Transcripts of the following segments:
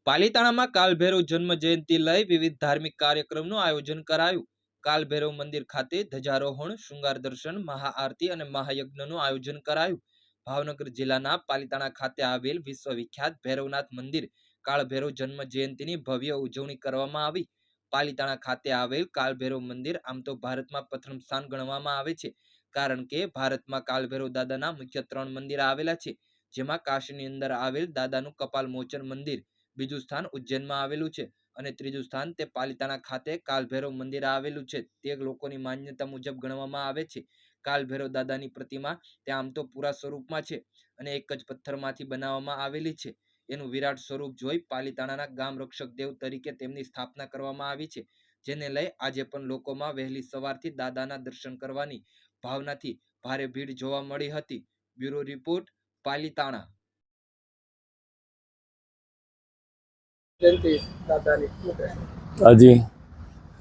પાલીતાણામાં કાલભૈરવ જન્મ જયંતિ લઈ વિવિધ ધાર્મિક કાર્યક્રમનું આયોજન કરાયું. કાલભૈરવ મંદિર ખાતે ધ્વજારોહણ, શૃંગાર દર્શન, મહાઆરતી અને મહાયજ્ઞનું આયોજન કરાયું. ભાવનગર જિલ્લાના પાલીતાણા ખાતે આવેલ વિશ્વવિખ્યાત ભૈરવનાથ મંદિર કાળભૈરવ જન્મ જયંતિની ભવ્ય ઉજવણી કરવામાં આવી. પાલીતાણા ખાતે આવેલ કાલભૈરવ મંદિર આમ તો ભારતમાં પ્રથમ સ્થાન ગણવામાં આવે છે, કારણ કે ભારતમાં કાલભૈરવ દાદાના મુખ્ય 3 મંદિર આવેલા છે, જેમાં કાશીની અંદર આવેલ દાદાનું કપાલ મોચન મંદિર, બીજું સ્થાન ઉજ્જૈનમાં આવેલું છે અને ત્રીજું સ્થાન તે પાલીતાણા ખાતે કાલભૈરવ મંદિર આવેલું છે. તે લોકોની માન્યતા મુજબ ગણવામાં આવે છે. કાલભૈરવ દાદાની પ્રતિમા ત્યાં આમ તો પૂરા સ્વરૂપમાં છે અને એક જ પથ્થરમાંથી બનાવવામાં આવેલી છે. એનું વિરાટ સ્વરૂપ જોઈ પાલીતાણાના ગામ રક્ષક દેવ તરીકે તેમની સ્થાપના કરવામાં આવી છે, જેને લઈ આજે પણ લોકોમાં વહેલી સવારથી દાદાના દર્શન કરવાની ભાવનાથી ભારે ભીડ જોવા મળી હતી. Bureau report, Palitana. આજે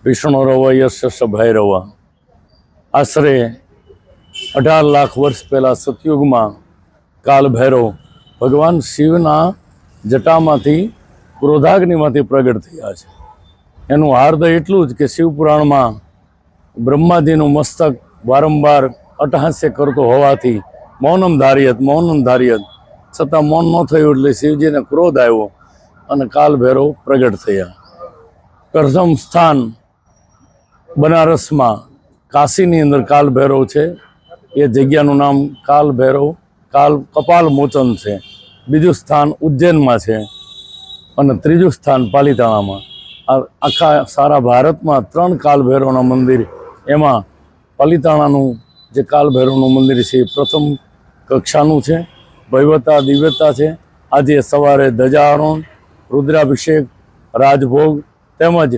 વિષ્ણુરવ યશ ભૈરવ આશરે 18 લાખ વર્ષ પહેલાં સતયુગમાં કાલભૈરવ ભગવાન શિવના જટામાંથી ક્રોધાગ્નિમાંથી પ્રગટ થયા છે. એનું હાર્દય એટલું જ કે શિવપુરાણમાં બ્રહ્માજીનું મસ્તક વારંવાર અટહાસ્ય કરતો હોવાથી મૌનમ ધાર્યત છતાં મૌન ન થયું એટલે શિવજીને ક્રોધ આવ્યો અને કાલભૈરવ પ્રગટ થયા. પ્રથમ સ્થાન બનારસમાં કાશીની અંદર કાલભૈરવ છે. એ જગ્યાનું નામ કાલભૈરવ કપાલ મોચન છે. બીજું સ્થાન ઉજ્જૈનમાં છે અને ત્રીજું સ્થાન પાલીતાણામાં. આખા સારા ભારતમાં 3 કાલભૈરવના મંદિર, એમાં પાલીતાણાનું જે કાલભૈરવનું મંદિર છે એ પ્રથમ કક્ષાનું છે. ભવ્યતા દિવ્યતા છે. આજે સવારે ધ્વજારોહણ, રુદ્રાભિષેક, રાજભોગ તેમજ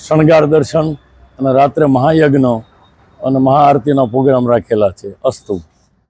શણગાર દર્શન અને રાત્રે મહાયજ્ઞ અને મહાઆરતીના પ્રોગ્રામ રાખેલા છે. અસ્તુ.